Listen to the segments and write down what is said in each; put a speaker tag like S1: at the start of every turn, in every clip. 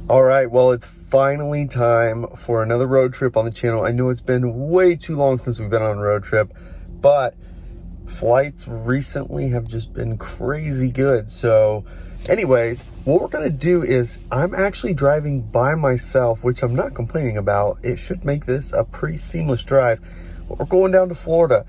S1: All right, well, it's finally time for another road trip on the channel. I know it's been way too long since we've been on a road trip, but flights recently have just been crazy good. So anyways, what we're gonna do is I'm actually driving by myself, which I'm not complaining about. It should make this a pretty seamless drive. But we're going down to Florida,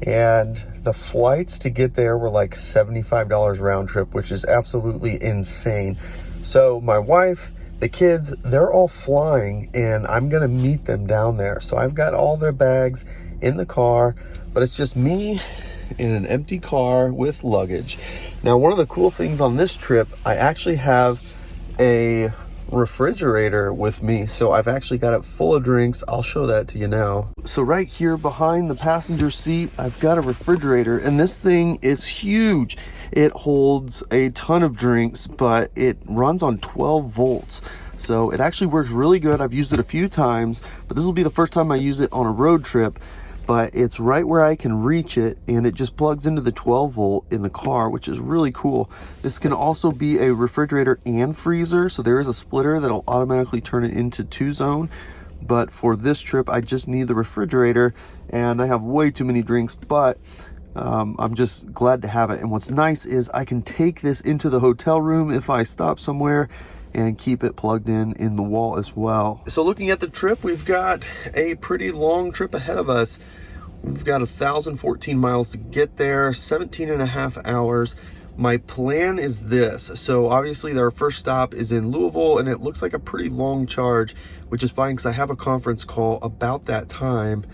S1: and the flights to get there were like $75 round trip, which is absolutely insane. So my wife, the kids, they're all flying, and I'm gonna meet them down there. So I've got all their bags in the car, but it's just me in an empty car with luggage. Now, one of the cool things on this trip, I actually have a refrigerator with me. So I've actually got it full of drinks. I'll show that to you now. So right here behind the passenger seat, I've got a refrigerator, and this thing is huge. It holds a ton of drinks, but it runs on 12 volts. So it actually works really good. I've used it a few times, but this will be the first time I use it on a road trip. But it's right where I can reach it, and it just plugs into the 12 volt in the car, which is really cool. This can also be a refrigerator and freezer, so there is a splitter that'll automatically turn it into 2-zone. But for this trip, I just need the refrigerator, and I have way too many drinks, but I'm just glad to have it. And what's nice is I can take this into the hotel room if I stop somewhere and keep it plugged in the wall as well. So looking at the trip, we've got a pretty long trip ahead of us. We've got 1,014 miles to get there, 17 and a half hours. My plan is this. So obviously our first stop is in Louisville, and it looks like a pretty long charge, which is fine because I have a conference call about that time.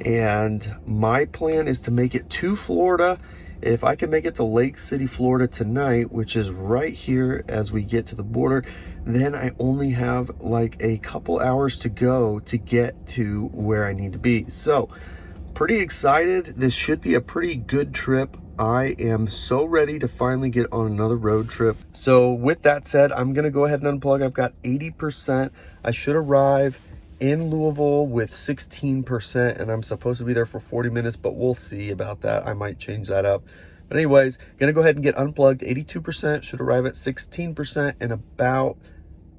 S1: And my plan is to make it to Florida. If I can make it to Lake City, Florida tonight, which is right here as we get to the border, then I only have like a couple hours to go to get to where I need to be. So pretty excited. This should be a pretty good trip. I am so ready to finally get on another road trip. So with that said, I'm gonna go ahead and unplug. I've got 80%. I should arrive in Louisville with 16%, and I'm supposed to be there for 40 minutes, but we'll see about that. I might change that up. But anyways, gonna go ahead and get unplugged. 82%, should arrive at 16% in about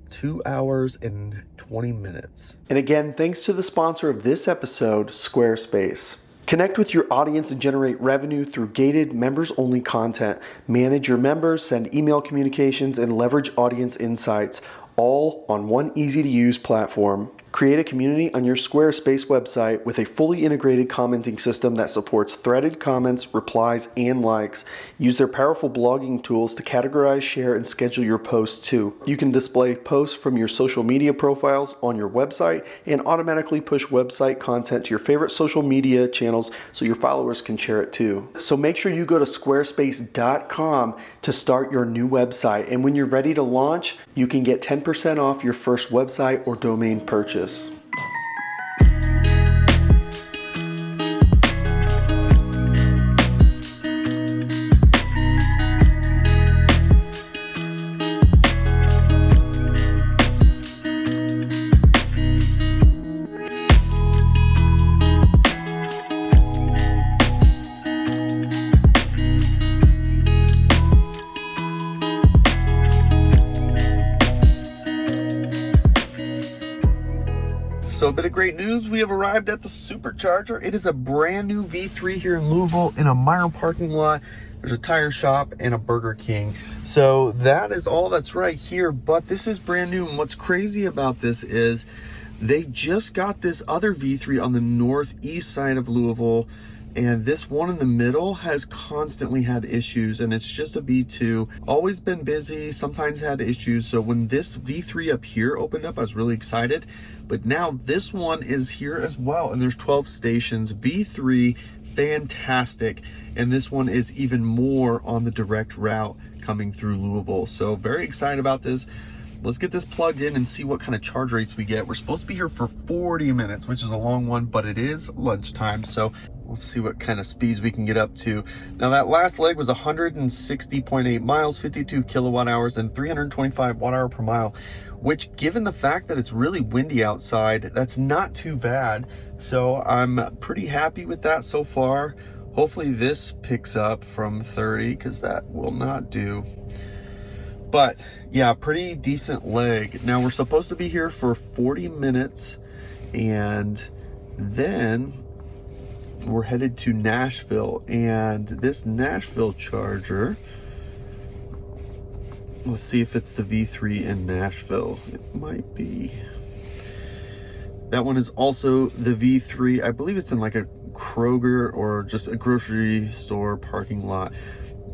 S1: 2 hours and 20 minutes. And again, thanks to the sponsor of this episode, Squarespace. Connect with your audience and generate revenue through gated, members-only content. Manage your members, send email communications, and leverage audience insights, all on one easy-to-use platform. Create a community on your Squarespace website with a fully integrated commenting system that supports threaded comments, replies, and likes. Use their powerful blogging tools to categorize, share, and schedule your posts too. You can display posts from your social media profiles on your website and automatically push website content to your favorite social media channels so your followers can share it too. So make sure you go to squarespace.com to start your new website. And when you're ready to launch, you can get 10% off your first website or domain purchase. So a bit of great news, we have arrived at the Supercharger. It is a brand new V3 here in Louisville in a Meyer parking lot. There's a tire shop and a Burger King. So that is all that's right here, but this is brand new. And what's crazy about this is they just got this other V3 on the northeast side of Louisville, and this one in the middle has constantly had issues, and it's just a V2. Always been busy, sometimes had issues. So when this V3 up here opened up, I was really excited. But now this one is here as well, and there's 12 stations. V3, fantastic. And this one is even more on the direct route coming through Louisville. So very excited about this. Let's get this plugged in and see what kind of charge rates we get. We're supposed to be here for 40 minutes, which is a long one, but it is lunchtime. So let's see what kind of speeds we can get up to. Now that last leg was 160.8 miles, 52 kilowatt hours, and 325 watt hour per mile, which given the fact that it's really windy outside, that's not too bad. So I'm pretty happy with that so far. Hopefully this picks up from 30, because that will not do. But yeah, pretty decent leg. Now we're supposed to be here for 40 minutes, and then we're headed to Nashville. And this Nashville charger, let's see if it's the V3 in Nashville. It might be. That one is also the V3. I believe it's in like a Kroger or just a grocery store parking lot.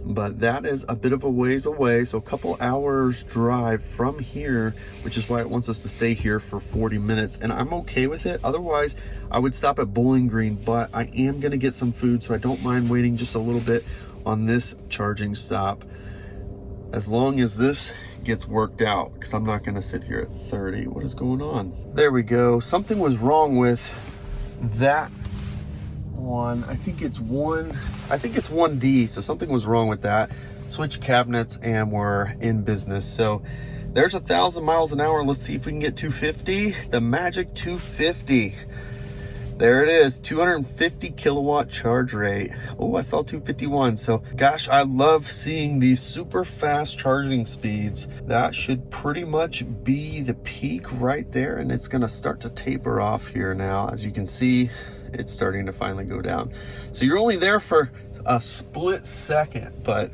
S1: But that is a bit of a ways away. So a couple hours drive from here, which is why it wants us to stay here for 40 minutes. And I'm okay with it. Otherwise, I would stop at Bowling Green, but I am going to get some food. So I don't mind waiting just a little bit on this charging stop, as long as this gets worked out, because I'm not going to sit here at 30. What is going on? There we go. Something was wrong with that one. I think it's 1D, so something was wrong with that. Switch cabinets and we're in business. So there's 1,000 miles an hour. Let's see if we can get 250. The magic 250. There it is, 250 kilowatt charge rate. Oh, I saw 251. So gosh, I love seeing these super fast charging speeds. That should pretty much be the peak right there, and it's gonna start to taper off here now. As you can see, it's starting to finally go down. So you're only there for a split second, but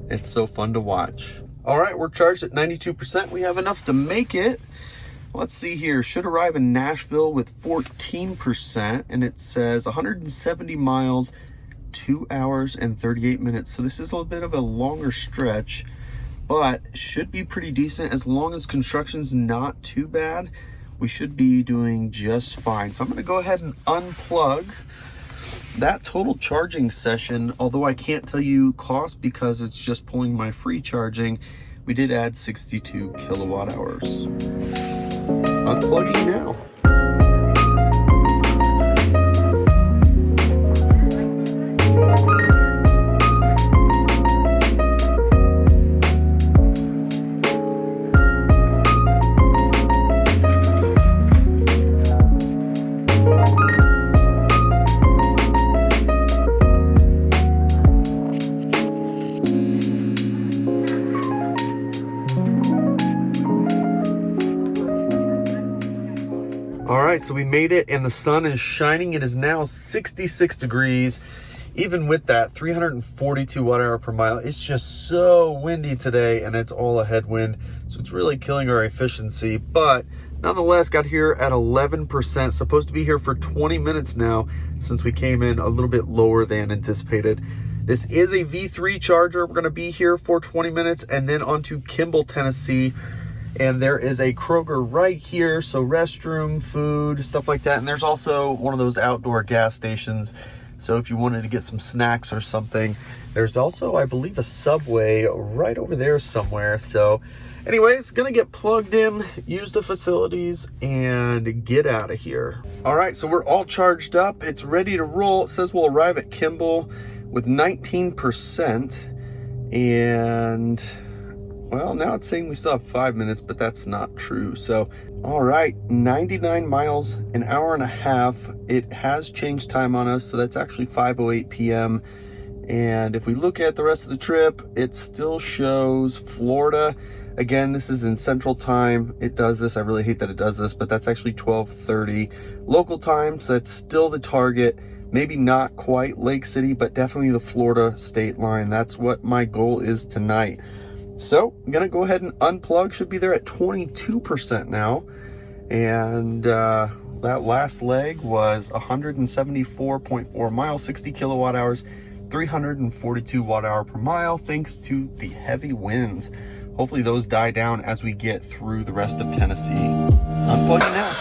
S1: it's so fun to watch. All right, we're charged at 92%. We have enough to make it. Let's see here, should arrive in Nashville with 14%, and it says 170 miles, 2 hours and 38 minutes. So this is a little bit of a longer stretch, but should be pretty decent. As long as construction's not too bad, we should be doing just fine. So I'm gonna go ahead and unplug that total charging session. Although I can't tell you cost because it's just pulling my free charging, we did add 62 kilowatt hours. Unplugging now. All right, so we made it and the sun is shining. It is now 66 degrees. Even with that 342 watt hour per mile, it's just so windy today and it's all a headwind. So it's really killing our efficiency, but nonetheless got here at 11%, supposed to be here for 20 minutes now since we came in a little bit lower than anticipated. This is a V3 charger. We're gonna be here for 20 minutes and then on to Kimball, Tennessee. And there is a Kroger right here, so restroom, food, stuff like that. And there's also one of those outdoor gas stations. So if you wanted to get some snacks or something, there's also, I believe, a Subway right over there somewhere. So anyways, gonna get plugged in, use the facilities, and get out of here. All right, so we're all charged up. It's ready to roll. It says we'll arrive at Kimball with 19%. And well, now it's saying we still have 5 minutes, but that's not true. So, all right, 99 miles, an hour and a half. It has changed time on us, so that's actually 5:08 p.m. And if we look at the rest of the trip, it still shows Florida. Again, this is in Central Time. It does this. I really hate that it does this, but that's actually 12:30 local time, so that's still the target. Maybe not quite Lake City, but definitely the Florida state line. That's what my goal is tonight. So I'm gonna go ahead and unplug. Should be there at 22% now. And that last leg was 174.4 miles, 60 kilowatt hours, 342 watt hour per mile, thanks to the heavy winds. Hopefully those die down as we get through the rest of Tennessee. Unplugging now.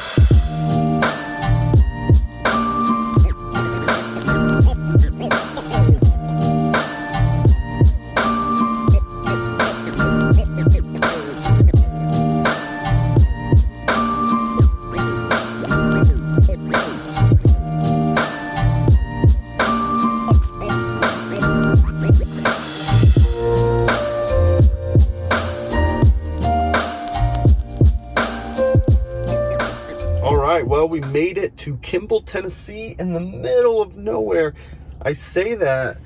S1: Well, we made it to Kimball, Tennessee, in the middle of nowhere. I say that,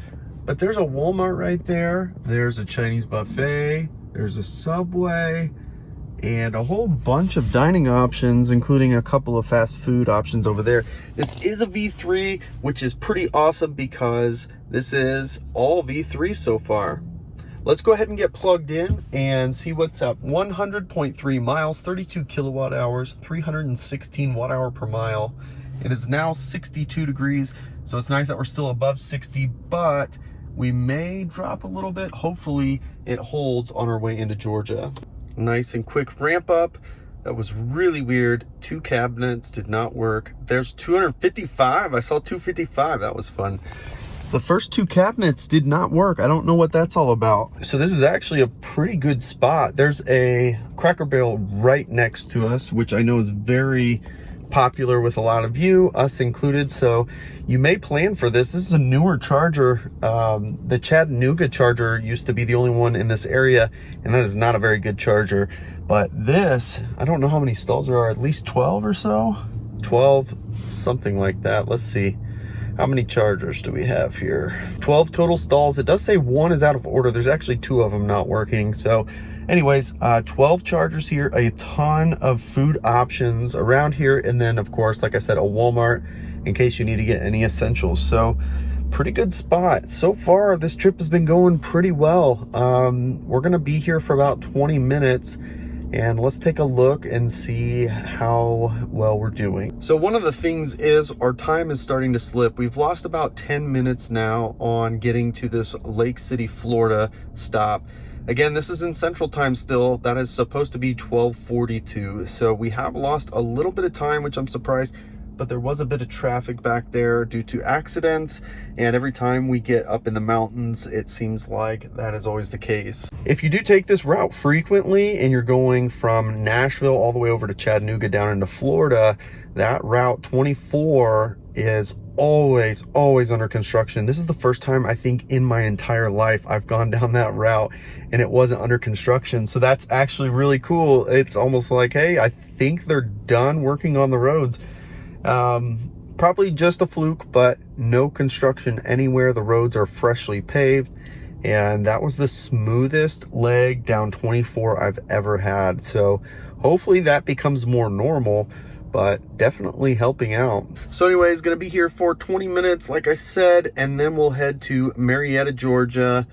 S1: but there's a Walmart right there. There's a Chinese buffet. There's a Subway and a whole bunch of dining options, including a couple of fast food options over there. This is a V3, which is pretty awesome because this is all V3 so far. Let's go ahead and get plugged in and see what's up. 100.3 miles, 32 kilowatt hours, 316 watt hour per mile. It is now 62 degrees, so it's nice that we're still above 60, but we may drop a little bit. Hopefully it holds on our way into Georgia. Nice and quick ramp up. That was really weird. 2 cabinets did not work. There's 255. I saw 255. That was fun. The first 2 cabinets did not work. I don't know what that's all about. So this is actually a pretty good spot. There's a Cracker Barrel right next to us, which I know is very popular with a lot of you, us included. So you may plan for this. This is a newer charger. The Chattanooga charger used to be the only one in this area, and that is not a very good charger. But this, I don't know how many stalls there are, at least 12 or so? 12, something like that. Let's see. How many chargers do we have here? 12 total stalls. It does say 1 is out of order. There's actually 2 of them not working. So anyways, 12 chargers here, a ton of food options around here. And then of course, like I said, a Walmart in case you need to get any essentials. So pretty good spot. So far, this trip has been going pretty well. We're gonna be here for about 20 minutes. And let's take a look and see how well we're doing. So one of the things is our time is starting to slip. We've lost about 10 minutes now on getting to this Lake City, Florida stop. Again, this is in Central Time still. That is supposed to be 12:42. So we have lost a little bit of time, which I'm surprised, but there was a bit of traffic back there due to accidents. And every time we get up in the mountains, it seems like that is always the case. If you do take this route frequently and you're going from Nashville all the way over to Chattanooga down into Florida, that route 24 is always under construction. This is the first time I think in my entire life I've gone down that route and it wasn't under construction. So that's actually really cool. It's almost like, hey, I think they're done working on the roads. Probably just a fluke, but no construction anywhere. The roads are freshly paved, and that was the smoothest leg down 24 I've ever had. So hopefully that becomes more normal, but definitely helping out. So anyways, gonna be here for 20 minutes, like I said, and then we'll head to Marietta, Georgia.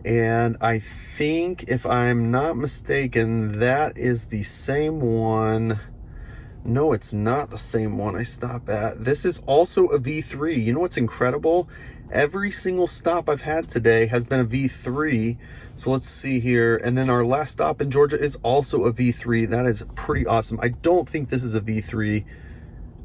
S1: And I think, if I'm not mistaken, that is the same one. No, it's not the same one I stop at. This is also a V3. You know what's incredible? Every single stop I've had today has been a V3. So let's see here. And then our last stop in Georgia is also a V3. That is pretty awesome. I don't think this is a V3.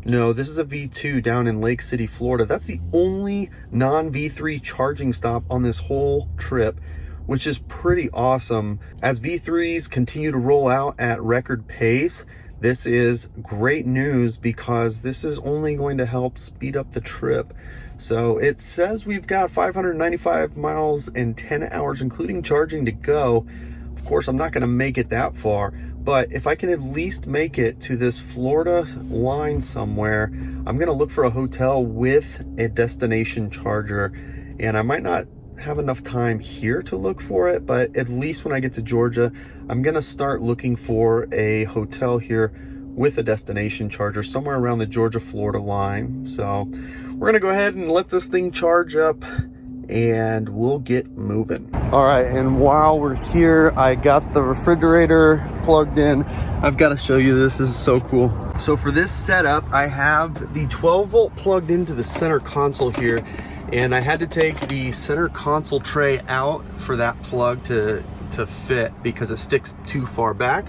S1: No, this is a V2 down in Lake City, Florida. That's the only non-V3 charging stop on this whole trip, which is pretty awesome. As V3s continue to roll out at record pace, this is great news because this is only going to help speed up the trip. So it says we've got 595 miles and 10 hours, including charging, to go. Of course, I'm not going to make it that far, but if I can at least make it to this Florida line somewhere, I'm going to look for a hotel with a destination charger. And I might not have enough time here to look for it, but at least when I get to Georgia, I'm gonna start looking for a hotel here with a destination charger somewhere around the Georgia-Florida line. So we're gonna go ahead and let this thing charge up and we'll get moving. All right, and while we're here, I got the refrigerator plugged in. I've got to show you this. This is so cool. So for this setup, I have the 12 volt plugged into the center console here. And I had to take the center console tray out for that plug to fit because it sticks too far back.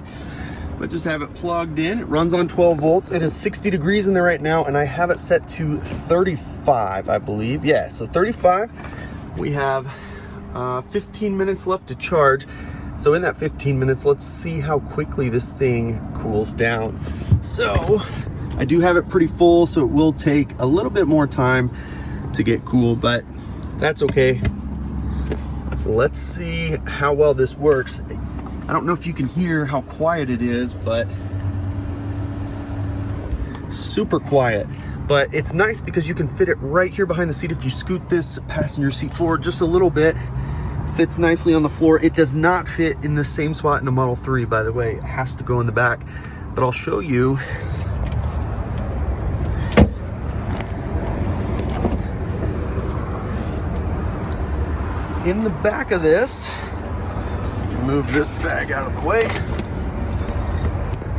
S1: But just have it plugged in. It runs on 12 volts. It is 60 degrees in there right now, and I have it set to 35, I believe. Yeah, so 35. We have 15 minutes left to charge. So in that 15 minutes, let's see how quickly this thing cools down. So I do have it pretty full, so it will take a little bit more time to get cool, but that's okay. Let's see how well this works. I don't know if you can hear how quiet it is, but super quiet. But it's nice because you can fit it right here behind the seat. If you scoot this passenger seat forward just a little bit, Fits nicely on the floor. It does not fit in the same spot in a Model 3, by the way. It has to go in the back. But I'll show you. In the back of this, move this bag out of the way.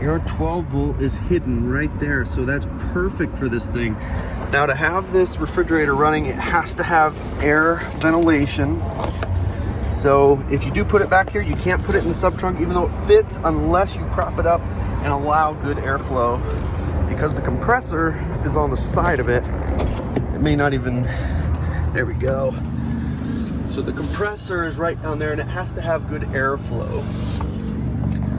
S1: Your 12 volt is hidden right there, so that's perfect for this thing. Now, to have this refrigerator running, it has to have air ventilation. So if you do put it back here, you can't put it in the sub trunk, even though it fits, unless you prop it up and allow good airflow. Because the compressor is on the side of it, it may not even, there we go. So the compressor is right down there, and it has to have good airflow.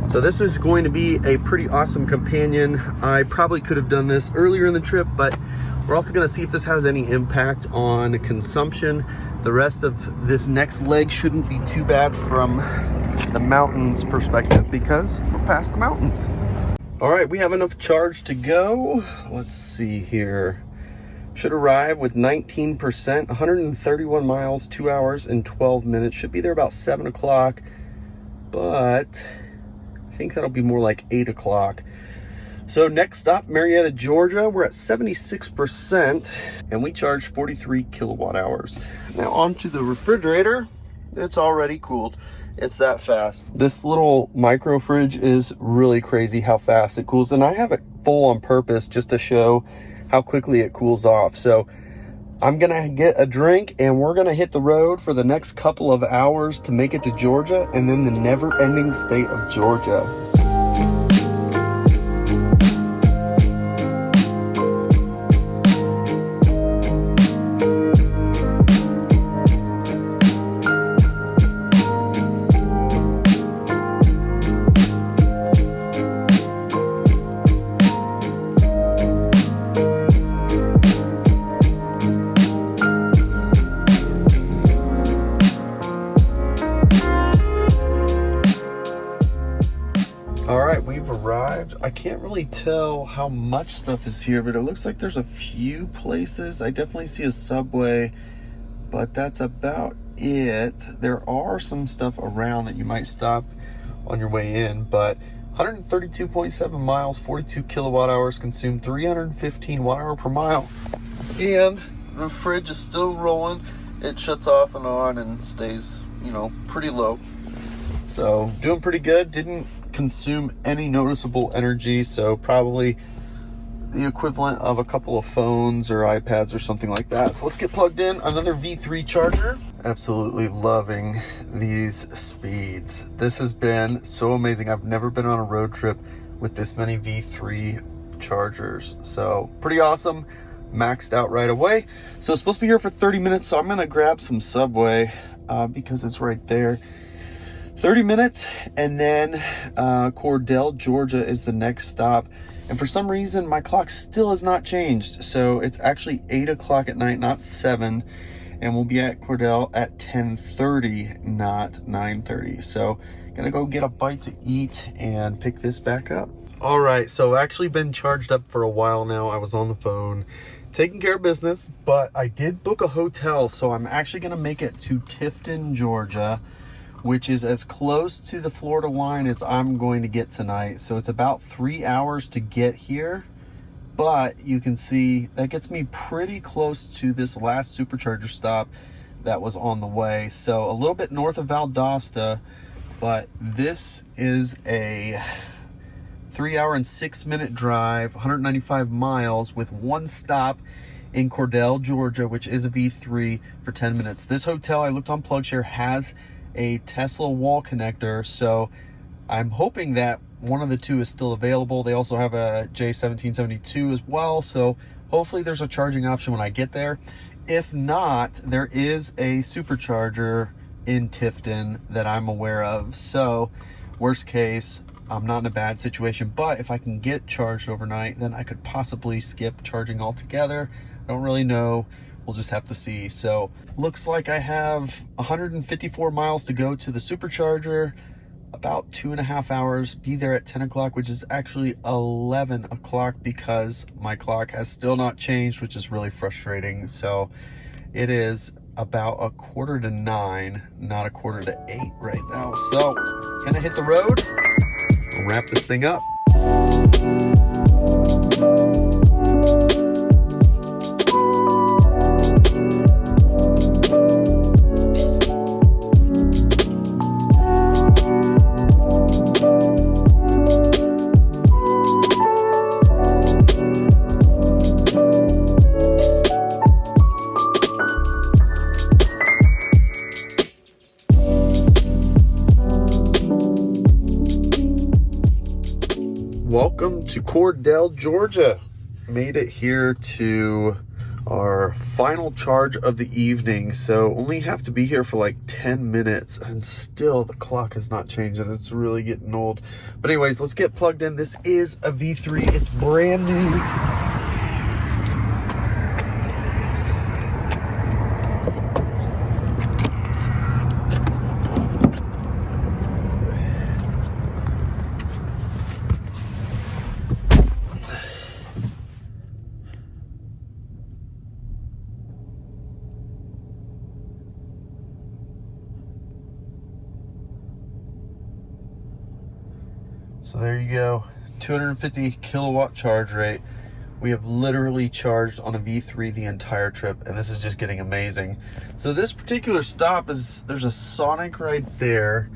S1: So this is going to be a pretty awesome companion. I probably could have done this earlier in the trip, but we're also going to see if this has any impact on consumption. The rest of this next leg shouldn't be too bad from the mountains perspective, because we're past the mountains. All right, we have enough charge to go. Let's see here. Should arrive with 19%, 131 miles, 2 hours and 12 minutes. Should be there about 7 o'clock, but I think that'll be more like 8 o'clock. So next stop, Marietta, Georgia. We're at 76%, and we charge 43 kilowatt hours. Now onto the refrigerator. It's already cooled. It's that fast. This little micro fridge is really crazy how fast it cools, and I have it full on purpose just to show how quickly it cools off. So I'm gonna get a drink, and we're gonna hit the road for the next couple of hours to make it to Georgia, and then the never-ending state of Georgia. We've arrived. I can't really tell how much stuff is here, but it looks like there's a few places. I definitely see a Subway, but that's about it. There are some stuff around that you might stop on your way in, but 132.7 miles, 42 kilowatt hours consumed, 315 watt hour per mile. And the fridge is still rolling. It shuts off and on and stays, you know, pretty low. So doing pretty good. Didn't consume any noticeable energy, so probably the equivalent of a couple of phones or iPads or something like that. So let's get plugged in. Another V3 charger. Absolutely loving these speeds. This has been so amazing. I've never been on a road trip with this many V3 chargers, so pretty awesome. Maxed out right away. So it's supposed to be here for 30 minutes, so I'm gonna grab some Subway because it's right there. 30 minutes, and then Cordell, Georgia is the next stop. And for some reason, my clock still has not changed. So it's actually 8 o'clock at night, not 7. And we'll be at Cordell at 10:30, not 9:30. So gonna go get a bite to eat and pick this back up. All right, so I've actually been charged up for a while now. I was on the phone taking care of business, but I did book a hotel. So I'm actually gonna make it to Tifton, Georgia, which is as close to the Florida line as I'm going to get tonight. So it's about 3 hours to get here, but you can see that gets me pretty close to this last supercharger stop that was on the way. So a little bit north of Valdosta, but this is a 3 hour and 6 minute drive, 195 miles with one stop in Cordell, Georgia, which is a V3 for 10 minutes. This hotel, I looked on PlugShare, has a Tesla wall connector, so I'm hoping that one of the two is still available. They also have a J1772 as well, so hopefully there's a charging option when I get there. If not, there is a supercharger in Tifton that I'm aware of. So worst case, I'm not in a bad situation, but if I can get charged overnight, then I could possibly skip charging altogether. I don't really know. We'll just have to see. So looks like I have 154 miles to go to the supercharger, about 2.5 hours, be there at 10 o'clock, which is actually 11 o'clock because my clock has still not changed, which is really frustrating. So it is about 8:45, not 7:45 right now. So, gonna hit the road, we'll wrap this thing up. Welcome to Cordell, Georgia. Made it here to our final charge of the evening, so only have to be here for like 10 minutes, and still the clock is not changing. It's really getting old. But anyways, let's get plugged in. This is a V3. It's brand new. So there you go, 250 kilowatt charge rate. We have literally charged on a V3 the entire trip, and this is just getting amazing. So this particular stop there's a Sonic right there,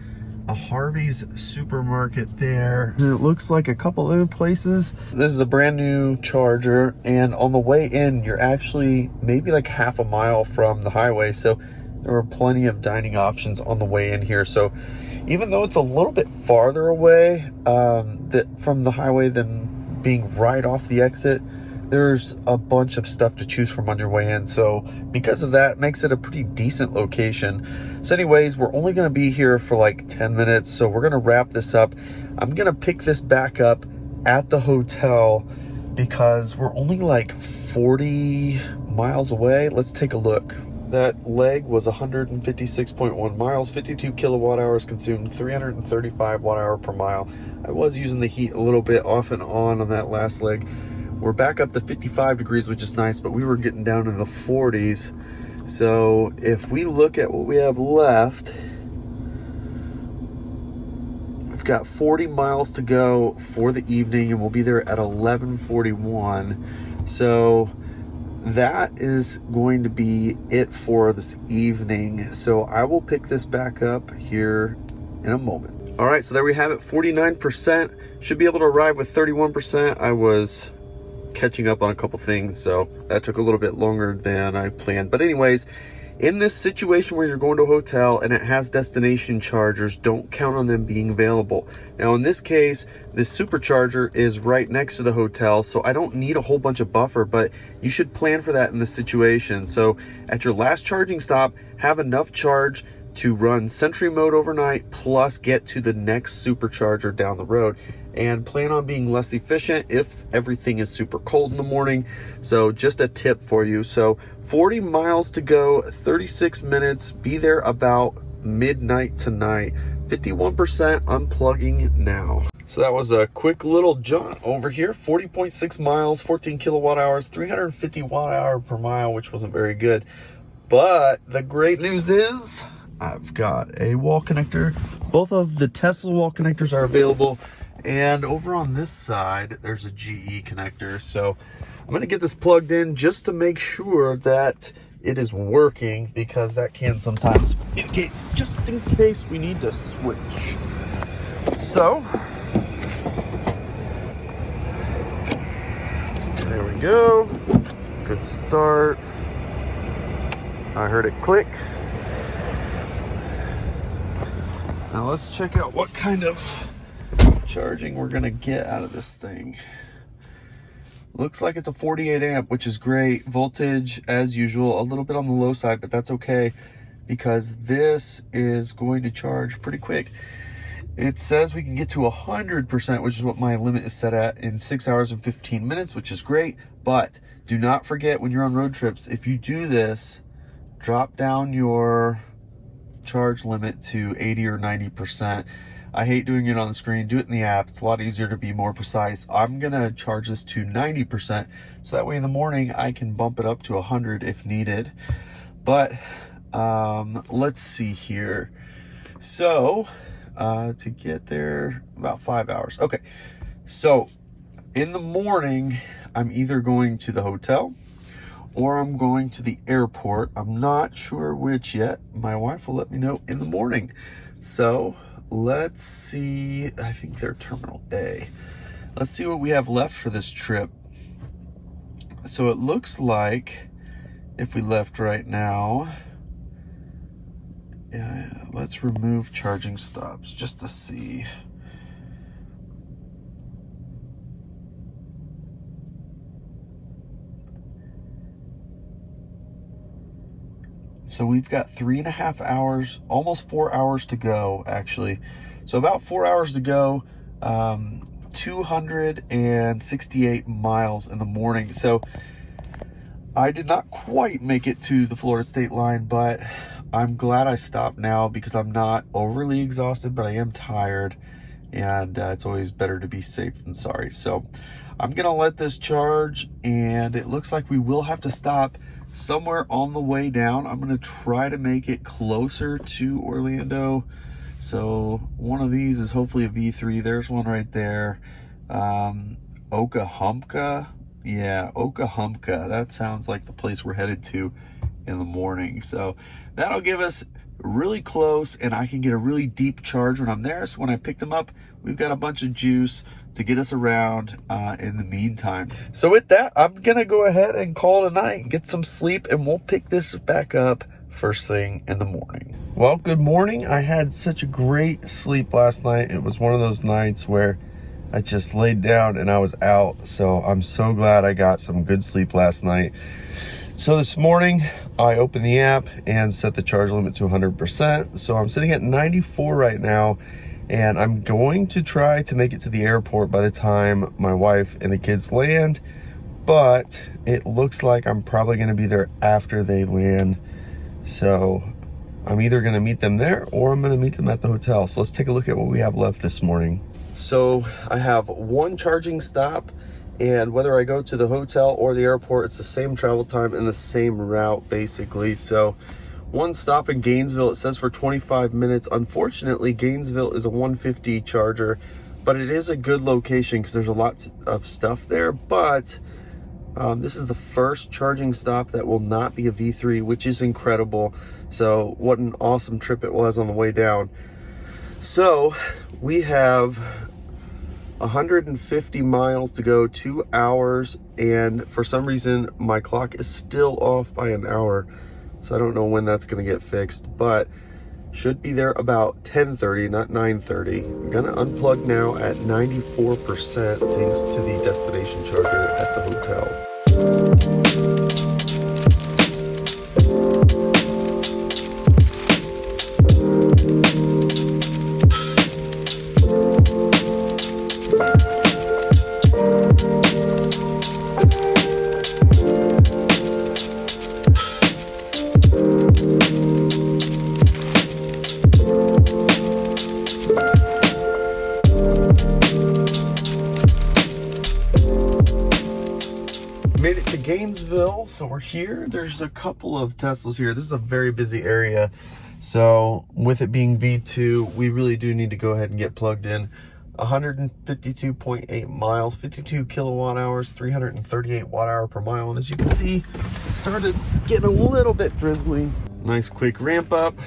S1: a Harvey's supermarket there, and it looks like a couple other places. This is a brand new charger, and on the way in, you're actually maybe like half a mile from the highway, so there are plenty of dining options on the way in here. So even though it's a little bit farther away from the highway than being right off the exit, there's a bunch of stuff to choose from on your way in. So because of that, it makes it a pretty decent location. So anyways, we're only going to be here for like 10 minutes. So we're going to wrap this up. I'm going to pick this back up at the hotel because we're only like 40 miles away. Let's take a look. That leg was 156.1 miles, 52 kilowatt hours consumed, 335 watt hour per mile. I was using the heat a little bit off and on that last leg. We're back up to 55 degrees, which is nice, but we were getting down in the 40s. So if we look at what we have left, we've got 40 miles to go for the evening, and we'll be there at 11:41. So that is going to be it for this evening. So I will pick this back up here in a moment. All right, so there we have it, 49%. Should be able to arrive with 31%. I was catching up on a couple things, so that took a little bit longer than I planned. But anyways, in this situation where you're going to a hotel and it has destination chargers, don't count on them being available. Now in this case, this supercharger is right next to the hotel, so I don't need a whole bunch of buffer, but you should plan for that in this situation. So at your last charging stop, have enough charge to run Sentry mode overnight, plus get to the next supercharger down the road. And plan on being less efficient if everything is super cold in the morning. So just a tip for you. So 40 miles to go, 36 minutes, be there about midnight tonight. 51% unplugging now. So that was a quick little jaunt over here. 40.6 miles, 14 kilowatt hours, 350 watt hour per mile, which wasn't very good. But the great news is I've got a wall connector. Both of the Tesla wall connectors are available. And over on this side, there's a GE connector. So I'm going to get this plugged in just to make sure that it is working, because that can sometimes, just in case we need to switch. So there we go. Good start. I heard it click. Now let's check out what kind of charging we're gonna get out of this thing. Looks like it's a 48 amp, which is great. Voltage, as usual, a little bit on the low side, but that's okay because this is going to charge pretty quick. It says we can get to 100%, which is what my limit is set at, in 6 hours and 15 minutes, which is great. But do not forget, when you're on road trips, if you do this, drop down your charge limit to 80 or 90%. I hate doing it on the screen. Do it in the app. It's a lot easier to be more precise. I'm gonna charge this to 90%, so that way in the morning I can bump it up to 100 if needed. But Let's see here. So, to get there, about 5 hours. Okay, so in the morning, I'm either going to the hotel or I'm going to the airport. I'm not sure which yet. My wife will let me know in the morning. So let's see. I think they're Terminal A. Let's see what we have left for this trip. So it looks like if we left right now, let's remove charging stops just to see. So we've got 3.5 hours, almost 4 hours to go, actually. So about 4 hours to go, 268 miles in the morning. So I did not quite make it to the Florida state line, but I'm glad I stopped now because I'm not overly exhausted, but I am tired, and it's always better to be safe than sorry. So I'm gonna let this charge, and it looks like we will have to stop somewhere on the way down. I'm gonna try to make it closer to Orlando. So one of these is hopefully a V3. There's one right there. Okahumpka. Yeah, Okahumpka. That sounds like the place we're headed to in the morning. So that'll give us really close, and I can get a really deep charge when I'm there. So when I pick them up, we've got a bunch of juice to get us around in the meantime. So with that, I'm gonna go ahead and call it a night, get some sleep, and we'll pick this back up first thing in the morning. Well, good morning. I had such a great sleep last night. It was one of those nights where I just laid down and I was out. So I'm so glad I got some good sleep last night. So this morning, I opened the app and set the charge limit to 100%. So I'm sitting at 94 right now, and I'm going to try to make it to the airport by the time my wife and the kids land, but it looks like I'm probably gonna be there after they land. So I'm either gonna meet them there or I'm gonna meet them at the hotel. So let's take a look at what we have left this morning. So I have one charging stop, and whether I go to the hotel or the airport, it's the same travel time and the same route basically. So one stop in Gainesville, it says for 25 minutes. Unfortunately, Gainesville is a 150 charger, but it is a good location because there's a lot of stuff there. But this is the first charging stop that will not be a V3, which is incredible. So what an awesome trip it was on the way down. So we have 150 miles to go, 2 hours, and for some reason my clock is still off by an hour. So I don't know when that's gonna get fixed, but should be there about 10:30, not 9:30. I'm gonna unplug now at 94% thanks to the destination charger at the hotel. Made it to Gainesville, so we're here. There's a couple of Teslas here. This is a very busy area, so with it being V2, we really do need to go ahead and get plugged in. 152.8 miles, 52 kilowatt hours, 338 watt hour per mile, and as you can see, it started getting a little bit drizzly. Nice quick ramp up.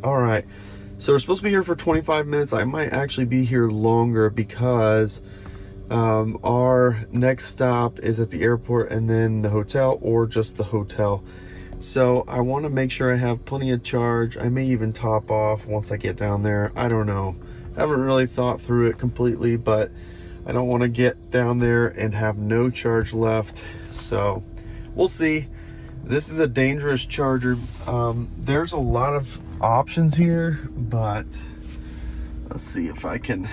S1: All right, so we're supposed to be here for 25 minutes. I might actually be here longer because our next stop is at the airport and then the hotel, or just the hotel. So I want to make sure I have plenty of charge. I may even top off once I get down there. I don't know. I haven't really thought through it completely, but I don't want to get down there and have no charge left. So we'll see. This is a dangerous charger. There's a lot of options here, but let's see if I can.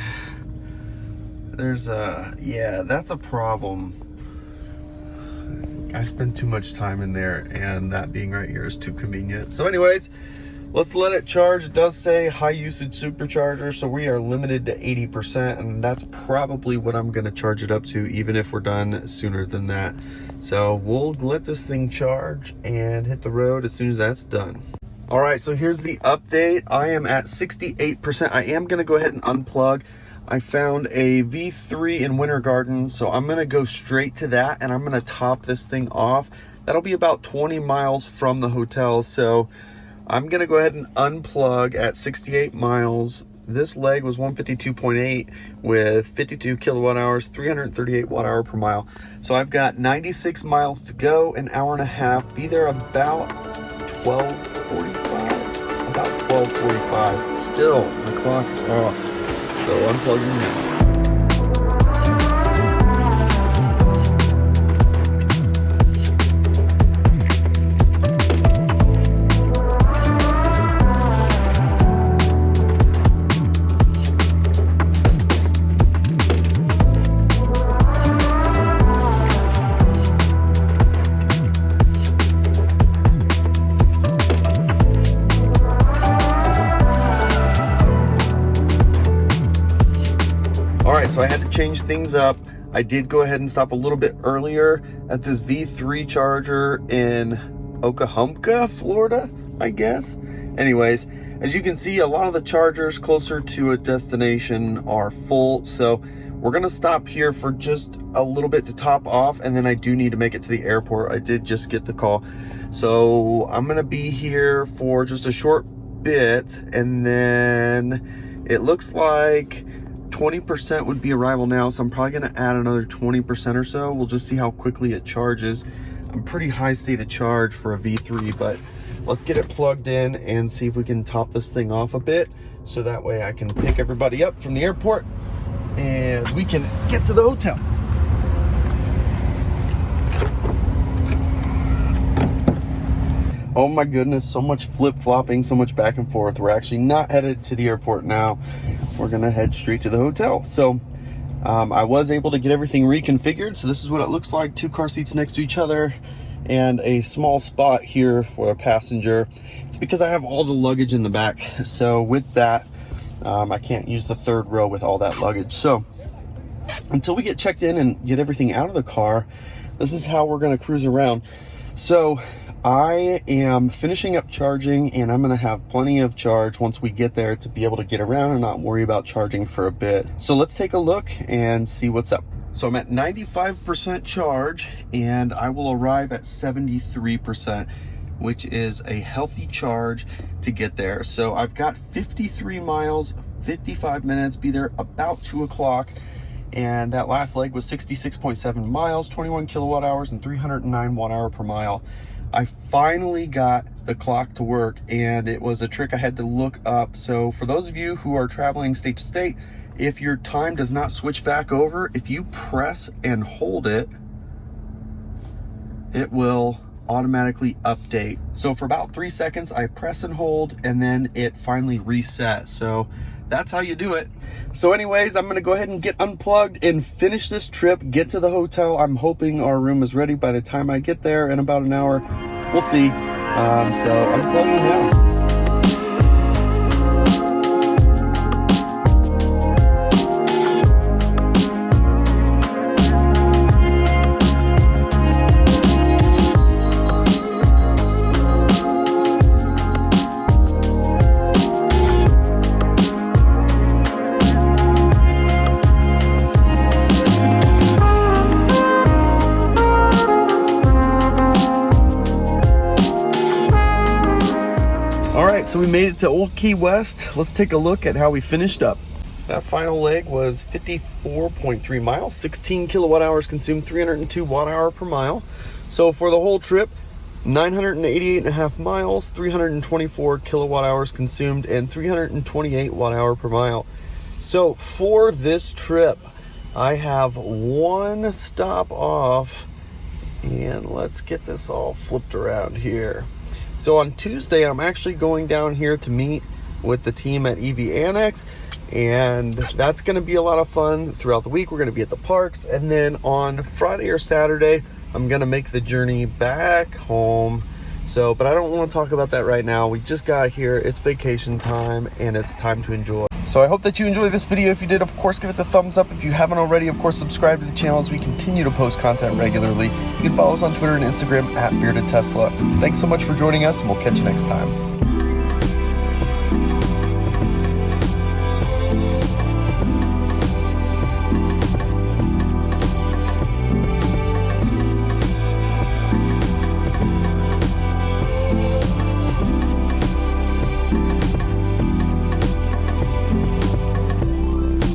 S1: Yeah, that's a problem. I spend too much time in there, and that being right here is too convenient. So anyways, let's let it charge. It does say high usage supercharger, so we are limited to 80%, and that's probably what I'm gonna charge it up to, even if we're done sooner than that. So we'll let this thing charge and hit the road as soon as that's done. All right, so here's the update. I am at 68%. I am gonna go ahead and unplug. I found a V3 in Winter Garden, so I'm gonna go straight to that and I'm gonna top this thing off. That'll be about 20 miles from the hotel, so I'm gonna go ahead and unplug at 68 miles. This leg was 152.8 with 52 kilowatt hours, 338 watt hour per mile. So I've got 96 miles to go, an hour and a half. Be there about 12:45. About 12:45. Still, the clock is off. So unplugging now. All right, so I had to change things up. I did go ahead and stop a little bit earlier at this V3 charger in Oklahoma, Florida, I guess. Anyways, as you can see, a lot of the chargers closer to a destination are full. So we're gonna stop here for just a little bit to top off, and then I do need to make it to the airport. I did just get the call. So I'm gonna be here for just a short bit, and then it looks like 20% would be arrival now, so I'm probably gonna add another 20% or so. We'll just see how quickly it charges. I'm pretty high state of charge for a V3, but let's get it plugged in and see if we can top this thing off a bit, so that way I can pick everybody up from the airport and we can get to the hotel. Oh my goodness, so much flip-flopping, so much back and forth. We're actually not headed to the airport now. We're gonna head straight to the hotel. So I was able to get everything reconfigured. So this is what it looks like, 2 car seats next to each other and a small spot here for a passenger. It's because I have all the luggage in the back. So with that, I can't use the 3rd row with all that luggage. So until we get checked in and get everything out of the car, this is how we're gonna cruise around. So I am finishing up charging, and I'm gonna have plenty of charge once we get there to be able to get around and not worry about charging for a bit. So let's take a look and see what's up. So I'm at 95% charge, and I will arrive at 73%, which is a healthy charge to get there. So I've got 53 miles, 55 minutes, be there about 2 o'clock. And that last leg was 66.7 miles, 21 kilowatt hours, and 309 watt hour per mile. I finally got the clock to work, and it was a trick I had to look up. So for those of you who are traveling state to state, if your time does not switch back over, if you press and hold it, it will automatically update. So for about 3 seconds, I press and hold, and then it finally resets. So that's how you do it. So anyways, I'm gonna go ahead and get unplugged and finish this trip, get to the hotel. I'm hoping our room is ready by the time I get there in about an hour. We'll see. So unplugging now. So we made it to Old Key West. Let's take a look at how we finished up. That final leg was 54.3 miles, 16 kilowatt hours consumed, 302 watt hour per mile. So for the whole trip, 988.5 miles, 324 kilowatt hours consumed, and 328 watt hour per mile. So for this trip, I have one stop off, and let's get this all flipped around here. So on Tuesday, I'm actually going down here to meet with the team at EV Annex, and that's going to be a lot of fun. Throughout the week, we're going to be at the parks, and then on Friday or Saturday, I'm going to make the journey back home. So, but I don't want to talk about that right now. We just got here, it's vacation time, and it's time to enjoy. So I hope that you enjoyed this video. If you did, of course, give it the thumbs up. If you haven't already, of course, subscribe to the channel as we continue to post content regularly. You can follow us on Twitter and Instagram at BeardedTesla. Thanks so much for joining us, and we'll catch you next time.